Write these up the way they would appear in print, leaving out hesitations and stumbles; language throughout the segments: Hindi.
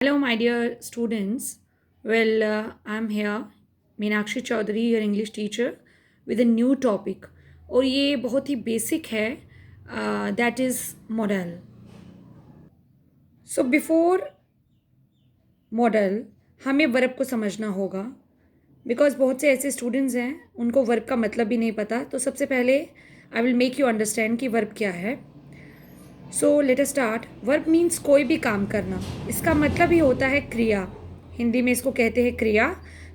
Hello, my dear students. I'm here, Meenakshi Chaudhary, your English teacher, with a new topic. और ये बहुत ही बेसिक है, that is model. So before model हमें वर्ब को समझना होगा, बिकॉज बहुत से ऐसे स्टूडेंट्स हैं उनको वर्ब का मतलब भी नहीं पता. तो सबसे पहले आई विल मेक यू अंडरस्टैंड कि वर्ब क्या है. So let us start. Verb means कोई भी काम करना. इसका मतलब ही होता है क्रिया. हिंदी में इसको कहते हैं क्रिया.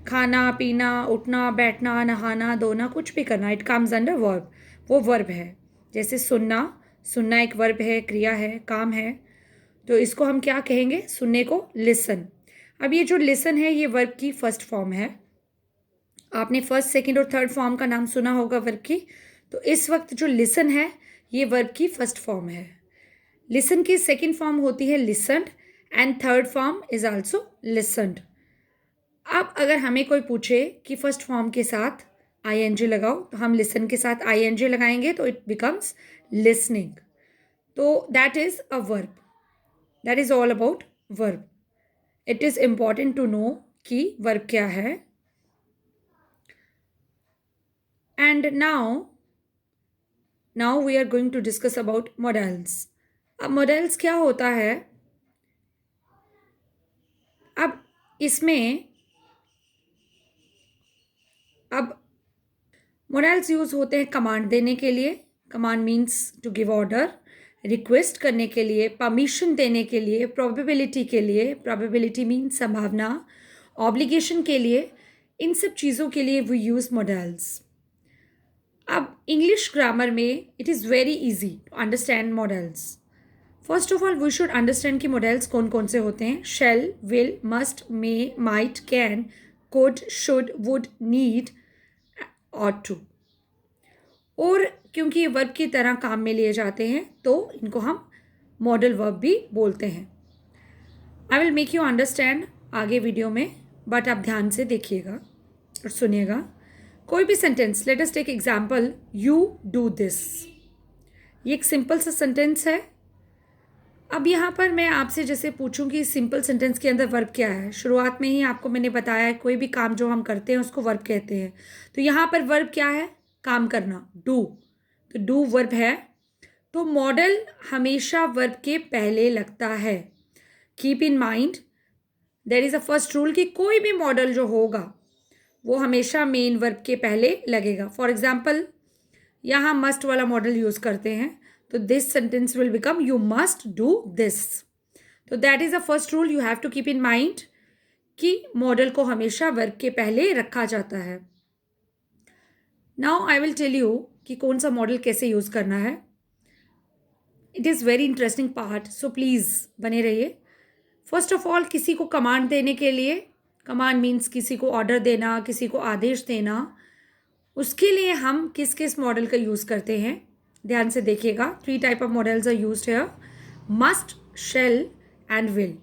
खाना पीना, उठना बैठना, नहाना धोना, कुछ भी करना, इट कम्स अंडर वर्ब. वो वर्ब है. जैसे सुनना. सुनना एक वर्ब है, क्रिया है, काम है. तो इसको हम क्या कहेंगे? सुनने को लिसन. अब ये जो लिसन है ये वर्ब की फर्स्ट फॉर्म है. आपने फर्स्ट, सेकंड और थर्ड फॉर्म का नाम सुना होगा वर्ब की. तो इस वक्त जो लिसन है ये वर्ब की फर्स्ट फॉर्म है. लिसन की सेकेंड फॉर्म होती है listened and third form is also listened. अब अगर हमें कोई पूछे कि फर्स्ट फॉर्म के साथ आईएनजी लगाओ, तो हम लिसन के साथ आईएनजी लगाएंगे तो इट बिकम्स लिसनिंग. तो that is a verb. That is all about verb. It is important to know कि वर्ब क्या है. And now we are going to discuss about modals. अब मॉडल्स क्या होता है? अब इसमें अब मॉडल्स यूज़ होते हैं कमांड देने के लिए. Command means to give order. Request करने के लिए, परमिशन देने के लिए, प्रोबेबिलिटी के लिए. प्रोबेबिलिटी मीन्स संभावना. ऑब्लिगेशन के लिए. इन सब चीज़ों के लिए वी यूज़ मॉडल्स. अब इंग्लिश ग्रामर में it is very easy to understand modals. First of all we should understand कि मॉडल्स कौन कौन से होते हैं. Shall, will, must, may, might, can, could, should, would, need, ought to. और क्योंकि ये वर्ब की तरह काम में लिए जाते हैं तो इनको हम मॉडल वर्ब भी बोलते हैं. I will make you understand आगे वीडियो में, बट आप ध्यान से देखिएगा और सुनिएगा. कोई भी sentence, let us take example, you do this. ये एक सिंपल सा सेंटेंस है. अब यहाँ पर मैं आपसे जैसे पूछूं कि सिंपल सेंटेंस के अंदर वर्ब क्या है. शुरुआत में ही आपको मैंने बताया है कोई भी काम जो हम करते हैं उसको वर्ब कहते हैं. तो यहाँ पर वर्ब क्या है? काम करना, डू. तो डू वर्ब है. तो मॉडल हमेशा वर्ब के पहले लगता है. Keep in mind there is a first rule कि कोई भी मॉडल जो होगा वो हमेशा मेन वर्ब के पहले लगेगा. फॉर एग्जाम्पल यहाँ मस्ट वाला मॉडल यूज़ करते हैं तो this sentence will become you must do this. तो that is a first rule you have to keep in mind कि मॉडल को हमेशा वर्ब के पहले रखा जाता है. Now I will tell you कि कौन सा मॉडल कैसे यूज़ करना है. It is very interesting part, so please बने रहिए. फर्स्ट ऑफ ऑल किसी को कमांड देने के लिए, कमांड मीन्स किसी को ऑर्डर देना, किसी को आदेश देना, उसके लिए हम किस किस मॉडल का यूज़ करते हैं ध्यान से देखिएगा. 3 type of modals are used here. Must, shall and will.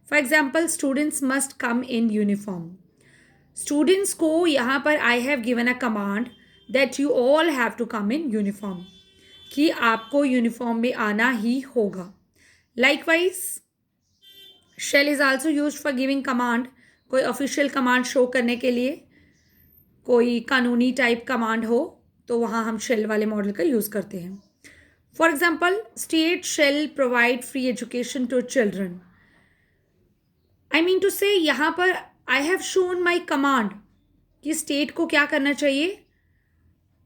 For example students must come in uniform. Students को यहाँ पर I have given a command that you all have to come in uniform, कि आपको यूनिफॉर्म में आना ही होगा. Likewise shall is also use for giving command. कोई ऑफिशियल कमांड शो करने के लिए, कोई कानूनी टाइप कमांड हो तो वहाँ हम शेल वाले मॉडल का यूज़ करते हैं. For example state shall provide free education to children. I mean to say यहाँ पर I have shown my command कि स्टेट को क्या करना चाहिए,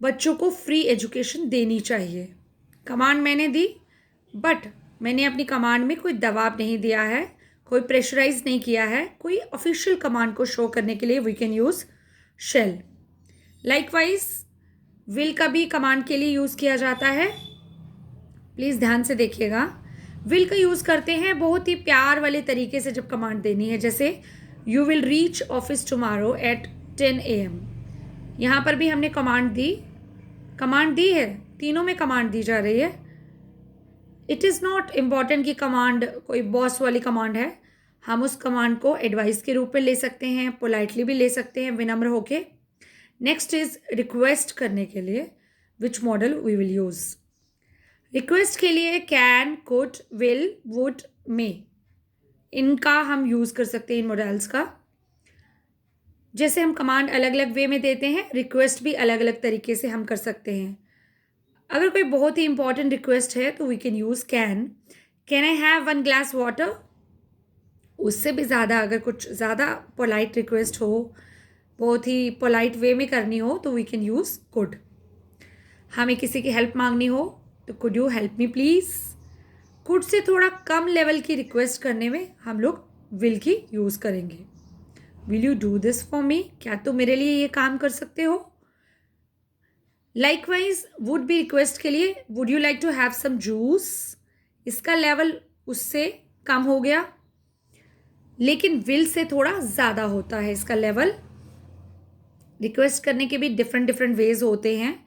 बच्चों को फ्री एजुकेशन देनी चाहिए. कमांड मैंने दी, बट मैंने अपनी कमांड में कोई दबाव नहीं दिया है, कोई प्रेशराइज नहीं किया है. कोई ऑफिशियल कमांड को शो करने के लिए we can use shall. Likewise will का भी कमांड के लिए यूज़ किया जाता है. प्लीज़ ध्यान से देखिएगा. विल का यूज़ करते हैं बहुत ही प्यार वाले तरीके से जब कमांड देनी है. जैसे you will reach office tomorrow at 10 AM. यहाँ पर भी हमने कमांड दी है. तीनों में कमांड दी जा रही है. इट इज़ नॉट इम्पॉर्टेंट कि कमांड कोई बॉस वाली कमांड है. हम उस कमांड को एडवाइस के रूप में ले सकते हैं, पोलाइटली भी ले सकते हैं, विनम्र होके. नेक्स्ट इज रिक्वेस्ट करने के लिए which modal we will use. Request के लिए can, could, will, would, may. इनका हम यूज़ कर सकते हैं, इन मॉडल्स का। जैसे हम कमांड अलग अलग वे में देते हैं, रिक्वेस्ट भी अलग अलग तरीके से हम कर सकते हैं। अगर कोई बहुत ही इंपॉर्टेंट रिक्वेस्ट है तो we can use can I have 1 glass water. उससे भी ज़्यादा अगर कुछ ज़्यादा पोलाइट रिक्वेस्ट हो, बहुत ही पोलाइट वे में करनी हो, तो वी कैन यूज़ कुड। हमें किसी की हेल्प मांगनी हो तो could you help me please. Could say थोड़ा कम लेवल की रिक्वेस्ट करने में हम लोग विल की यूज़ करेंगे। Will you do this for me, क्या तुम मेरे लिए ये काम कर सकते हो। लाइकवाइज वुड बी रिक्वेस्ट के लिए would you like to have some juice. इसका लेवल उससे कम हो गया, लेकिन विल से थोड़ा ज़्यादा होता है इसका लेवल। रिक्वेस्ट करने के भी डिफरेंट डिफरेंट वेज होते हैं।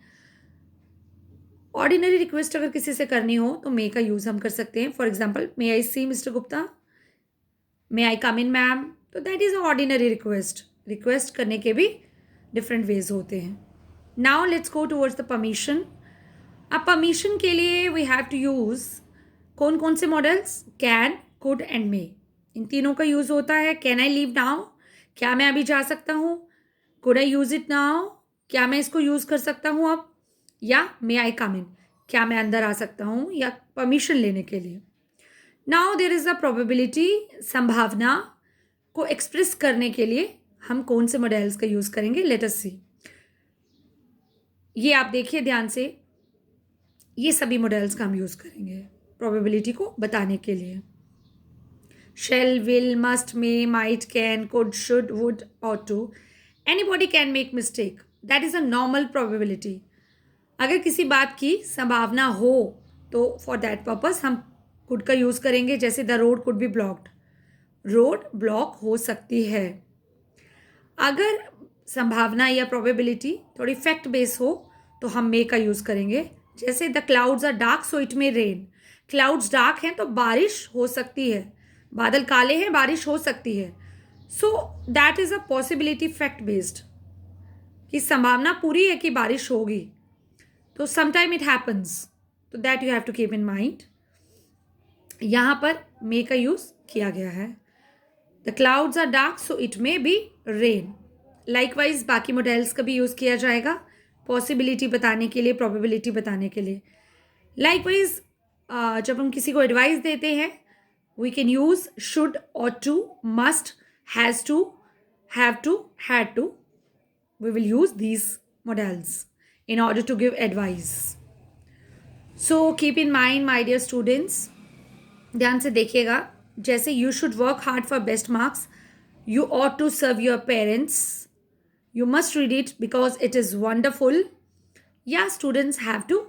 ऑर्डिनरी रिक्वेस्ट अगर किसी से करनी हो तो मे का यूज़ हम कर सकते हैं। For example, may I see mister Gupta, may I come in ma'am, तो that is ordinary request. Request करने के भी डिफरेंट वेज होते हैं। Now let's go towards the permission. अब परमिशन के लिए वी हैव टू यूज़ कौन कौन से modals, can, could and may. इन तीनों का यूज़ होता है। कैन आई लीव नाउ, क्या मैं अभी जा सकता हूँ। Could I use it now, क्या मैं इसको यूज़ कर सकता हूँ अब। या मे आई कम इन, क्या मैं अंदर आ सकता हूँ या परमिशन लेने के लिए। Now there is a probability, संभावना को एक्सप्रेस करने के लिए हम कौन से मॉडल्स का यूज़ करेंगे, लेट अस सी। ये आप देखिए ध्यान से, ये सभी मॉडल्स का हम यूज़ करेंगे प्रोबेबिलिटी को बताने के लिए। Shall, will, must, may, might, can, could, should, would, ought to. Anybody can make mistake. That is a normal probability. अगर किसी बात की संभावना हो तो फॉर दैट पर्पस हम कुड का यूज़ करेंगे। जैसे the road could be blocked, road block हो सकती है। अगर संभावना या प्रोबेबिलिटी थोड़ी फैक्ट बेस हो तो हम मे का यूज़ करेंगे। जैसे the clouds are dark so it may rain, clouds dark हैं तो बारिश हो सकती है, बादल काले हैं बारिश हो सकती है। So that is a possibility fact based, कि संभावना पूरी है कि बारिश होगी, तो sometime it happens, so that you have to keep in mind. यहाँ पर मे का यूज़ किया गया है। The clouds are dark so it may be rain. Likewise बाकी मॉडल्स का भी यूज़ किया जाएगा पॉसिबिलिटी बताने के लिए, प्रोबेबिलिटी बताने के लिए। लाइकवाइज जब हम किसी को एडवाइस देते हैं we can use should, ought to, must, has to, have to, had to. We will use these models in order to give advice. So keep in mind my dear students, ध्यान से देखिएगा। जैसे you should work hard for best marks, you ought to serve your parents, you must read it because it is wonderful, या students have to